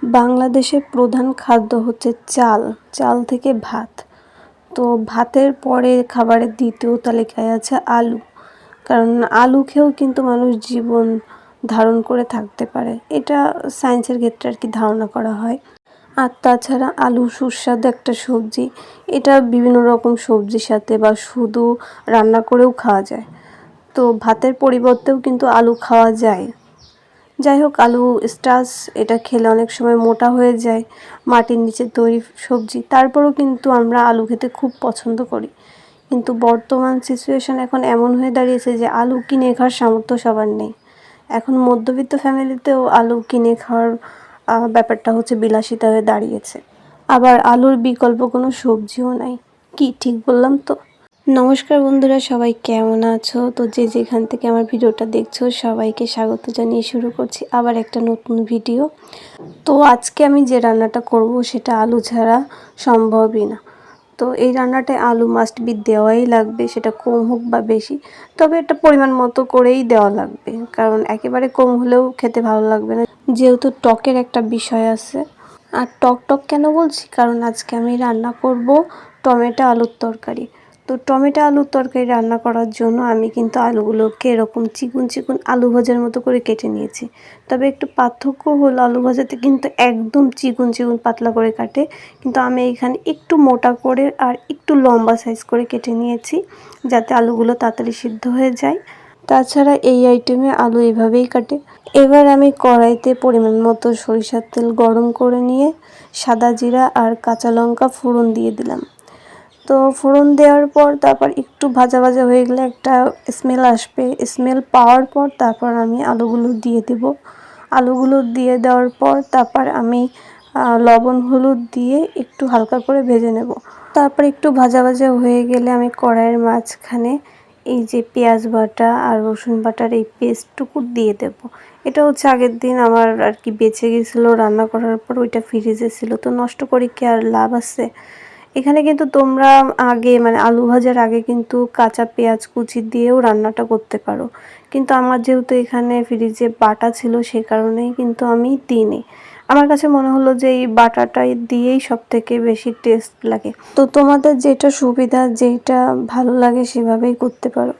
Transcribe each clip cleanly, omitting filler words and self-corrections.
বাংলাদেশের প্রধান খাদ্য হচ্ছে চাল। চাল থেকে ভাত। তো ভাতের পরে খাবারের দ্বিতীয় তালিকায় আছে আলু। কারণ আলু খেয়েও কিন্তু মানুষ জীবন ধারণ করে থাকতে পারে। এটা সায়েন্সের ক্ষেত্রে আর কি ধারণা করা হয়। আর তাছাড়া আলু সুস্বাদু একটা সবজি। এটা বিভিন্ন রকম সবজির সাথে বা শুধু রান্না করেও খাওয়া যায়। তো ভাতের পরিবর্তেও কিন্তু আলু খাওয়া যায়। যাই হোক, আলু স্টার্চ, এটা খেলে অনেক সময় মোটা হয়ে যায়। মাটির নিচে তৈরি সবজি, তারপরেও কিন্তু আমরা আলু খেতে খুব পছন্দ করি। কিন্তু বর্তমান সিচুয়েশন এখন এমন হয়ে দাঁড়িয়েছে যে আলু কিনে খাওয়ার সামর্থ্য সবার নেই। এখন মধ্যবিত্ত ফ্যামিলিতেও আলু কিনে খাওয়ার ব্যাপারটা হচ্ছে বিলাসিতা হয়ে দাঁড়িয়েছে। আবার আলুর বিকল্প কোনো সবজিও নাই। কি ঠিক বললাম তো? নমস্কার বন্ধুরা, সবাই কেমন আছো? তো যে যেখান থেকে আমার ভিডিওটা দেখছো সবাইকে স্বাগত জানিয়ে শুরু করছি আবার একটা নতুন ভিডিও। তো আজকে আমি যে রান্নাটা করব সেটা আলু ছাড়া সম্ভবই না। তো এই রান্নাটায় আলু মাস্ট বি দেওয়াই লাগবে, সেটা কম হোক বা বেশি। তবে এটা পরিমাণ মতো করেই দেওয়া লাগবে, কারণ একেবারে কম হলেও খেতে ভালো লাগবে না, যেহেতু টকের একটা বিষয় আছে। আর টক টক কেন বলছি, কারণ আজকে আমি রান্না করব টমেটো আলুর তরকারি। তো টমেটো আলুর তরকারি রান্না করার জন্য আমি কিন্তু আলুগুলোকে এরকম চিকন চিকন আলু ভাজার মতো করে কেটে নিয়েছি। তবে একটু পার্থক্য হলো, আলু ভাজাতে কিন্তু একদম চিকন চিকন পাতলা করে কাটে, কিন্তু আমি এখানে একটু মোটা করে আর একটু লম্বা সাইজ করে কেটে নিয়েছি, যাতে আলুগুলো তাড়াতাড়ি সিদ্ধ হয়ে যায়। তাছাড়া এই আইটেমে আলু এভাবেই কাটে। এবার আমি কড়াইতে পরিমাণ মতো সরিষার তেল গরম করে নিয়ে সাদা জিরা আর কাঁচা লঙ্কা ফোড়ন দিয়ে দিলাম। তো ফোড়ন দেওয়ার পর তারপর একটু ভাজা ভাজা হয়ে গেলে একটা স্মেল আসবে। স্মেল পাওয়ার পর তারপর আমি আলুগুলো দিয়ে দেব। আলুগুলো দিয়ে দেওয়ার পর তারপর আমি লবণ হলুদ দিয়ে একটু হালকা করে ভেজে নেব। তারপর একটু ভাজা ভাজা হয়ে গেলে আমি কড়াইয়ের মাঝখানে এই যে পেঁয়াজ বাটা আর রসুন বাটার এই পেস্টটুকু দিয়ে দেব। এটা হচ্ছে আগের দিন আমার আর কি বেঁচে গেছিলো, রান্না করার পর ওইটা ফ্রিজে ছিল, তো নষ্ট করে কি আর লাভ আছে। এখানে কিন্তু তোমরা আগে মানে আলু ভাজার আগে কিন্তু কাঁচা পেঁয়াজ কুচি দিয়েও রান্নাটা করতে পারো, কিন্তু আমার যেহেতু এখানে ফ্রিজে বাটা ছিল সে কারণেই কিন্তু আমি দিইনি। আমার কাছে মনে হলো যে এই বাটাটাই দিয়েই সব থেকে বেশি টেস্ট লাগে। তো তোমাদের যেটা সুবিধা, যেটা ভালো লাগে সেভাবেই করতে পারো।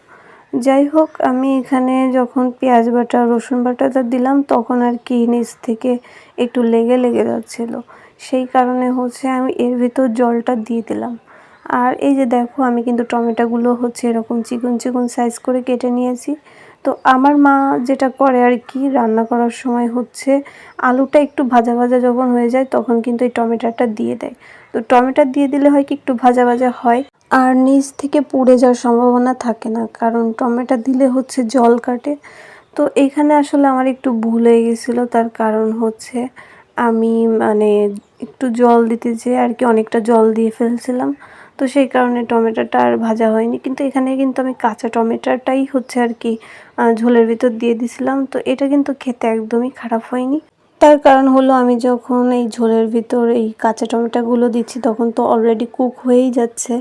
যাই হোক, আমি এখানে যখন পেঁয়াজ বাটা রসুন বাটাটা দিলাম তখন আর কি নিচ থেকে একটু লেগে লেগে যাচ্ছিলো, সেই কারণে হচ্ছে আমি এর ভিতর জলটা দিয়ে দিলাম। আর এই যে দেখো, আমি কিন্তু টমেটোগুলো হচ্ছে এরকম চিকন চিকন সাইজ করে কেটে নিয়েছি। তো আমার মা যেটা করে আর কি রান্না করার সময় হচ্ছে আলুটা একটু ভাজা ভাজা যখন হয়ে যায় তখন কিন্তু এই টমেটোটা দিয়ে দেয়। তো টমেটো দিয়ে দিলে হয় কি একটু ভাজা ভাজা হয়, আর নিচ থেকে পুড়ে যাওয়ার সম্ভাবনা থাকে না, কারণ টমেটো দিলে হচ্ছে জল কাটে। তো এইখানে আসলে আমার একটু ভুল হয়ে গেছিলো, তার কারণ হচ্ছে আমি মানে একটু জল দিতে যেয়ে আর কি অনেকটা জল দিয়ে ফেলছিলাম। তো সেই কারণে টমেটোটা আর ভাজা হয়নি, কিন্তু এখানে কিন্তু আমি কাঁচা টমেটোটাই হচ্ছে আর কি ঝোলের ভিতর দিয়ে দিছিলাম। তো এটা কিন্তু খেতে একদমই খারাপ হয়নি। তার কারণ হলো, আমি যখন এই ঝোলের ভিতর এই কাঁচা টমেটোগুলো দিচ্ছি তখন তো অলরেডি কুক হয়েই যাচ্ছে।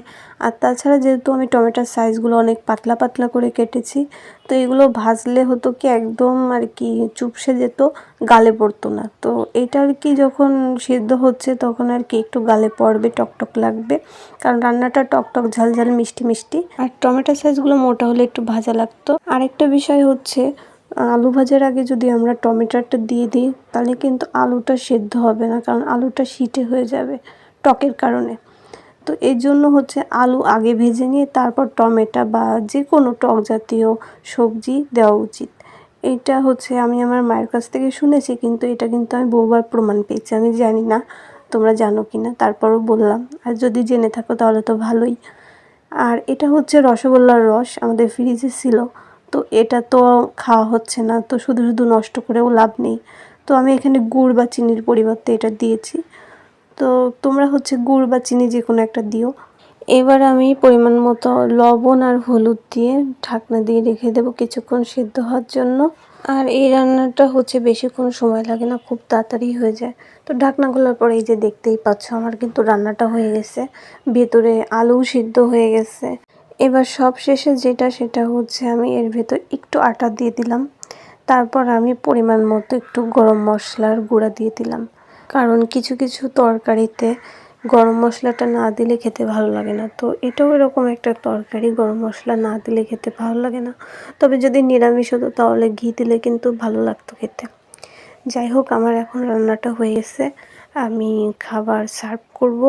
আর তাছাড়া যেহেতু আমি টমেটোর সাইজগুলো অনেক পাতলা পাতলা করে কেটেছি, তো এগুলো ভাজলে হতো কি একদম আর কি চুপসে যেত, গালে পড়তো না। তো এটা আর কি যখন সিদ্ধ হচ্ছে তখন আর কি একটু গালে পড়বে, টকটক লাগবে, কারণ রান্নাটা টকটক ঝাল ঝাল মিষ্টি মিষ্টি। আর টমেটোর সাইজগুলো মোটা হলে একটু ভাজা লাগতো। আরেকটা বিষয় হচ্ছে, আলু ভাজার আগে যদি আমরা টমেটোটা দিয়ে দিই তাহলে কিন্তু আলুটা সেদ্ধ হবে না, কারণ আলুটা সিটে হয়ে যাবে টকের কারণে। তো এর জন্য হচ্ছে আলু আগে ভেজে নিয়ে তারপর টমেটো বা যে কোনো টক জাতীয় সবজি দেওয়া উচিত। এটা হচ্ছে আমি আমার মায়ের কাছ থেকে শুনেছি, কিন্তু এটা কিন্তু আমি বহুবার প্রমাণ পেয়েছি। আমি জানি না তোমরা জানো কি না, তারপরও বললাম। আর যদি জেনে থাকো তাহলে তো ভালোই। আর এটা হচ্ছে রসগোল্লার রস, আমাদের ফ্রিজে ছিল, তো এটা তো খাওয়া হচ্ছে না, তো শুধু শুধু নষ্ট করেও লাভ নেই। তো আমি এখানে গুড় বা চিনির পরিবর্তে এটা দিয়েছি। তো তোমরা হচ্ছে গুড় বা চিনি যে কোনো একটা দিও। এবার আমি পরিমাণ মতো লবণ আর হলুদ দিয়ে ঢাকনা দিয়ে রেখে দেবো কিছুক্ষণ সিদ্ধ হওয়ার জন্য। আর এই রান্নাটা হচ্ছে বেশিক্ষণ সময় লাগে না, খুব তাড়াতাড়ি হয়ে যায়। তো ঢাকনা খোলার পরে এই যে দেখতেই পাচ্ছ আমার কিন্তু রান্নাটা হয়ে গেছে, ভেতরে আলু সিদ্ধ হয়ে গেছে। এবার সব শেষে সেটা হচ্ছে আমি এর ভেতর একটু আটা দিয়ে দিলাম। তারপর আমি পরিমাণ মতো একটু গরম মশলার গুঁড়া দিয়ে দিলাম। কারণ কিছু কিছু তরকারিতে গরম মশলাটা না দিলে খেতে ভালো লাগে না। তো এটাও এরকম একটা তরকারি, গরম মশলা না দিলে খেতে ভালো লাগে না। তবে যদি নিরামিষ হতো তাহলে ঘি দিলে কিন্তু ভালো লাগতো খেতে। যাই হোক, আমার এখন রান্নাটা হয়ে গেছে, আমি খাবার সার্ভ করব।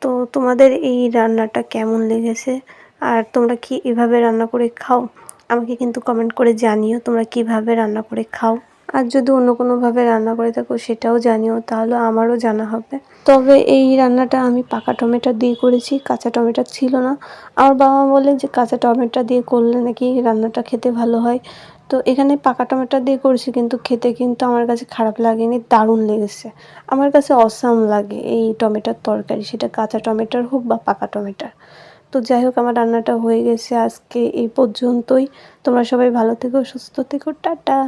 তো তোমাদের এই রান্নাটা কেমন লেগেছে আর তোমরা কি এভাবে রান্না করে খাও? আমাকে কিন্তু কমেন্ট করে জানিও তোমরা কিভাবে রান্না করে খাও। আর যদি অন্য কোনোভাবে রান্না করে থাকো সেটাও জানিও, তাহলে আমারও জানা হবে। তবে এই রান্নাটা আমি পাকা টমেটো দিয়ে করেছি, কাঁচা টমেটো ছিল না। আমার বাবা বলে যে কাঁচা টমেটো দিয়ে করলে নাকি রান্নাটা খেতে ভালো হয়। তো এখানে পাকা টমেটো দিয়ে করেছি, কিন্তু খেতে কিন্তু আমার কাছে খারাপ লাগেনি, দারুণ লেগেছে। আমার কাছে অসাম লাগে এই টমেটোর তরকারি, সেটা কাঁচা টমেটোর হোক বা পাকা টমেটোর। তো যাই হোক, আমার রান্নাটা হয়ে গেছে, আজকে এই পর্যন্তই। তোমরা সবাই ভালো থেকো, সুস্থ থেকো, টাটা।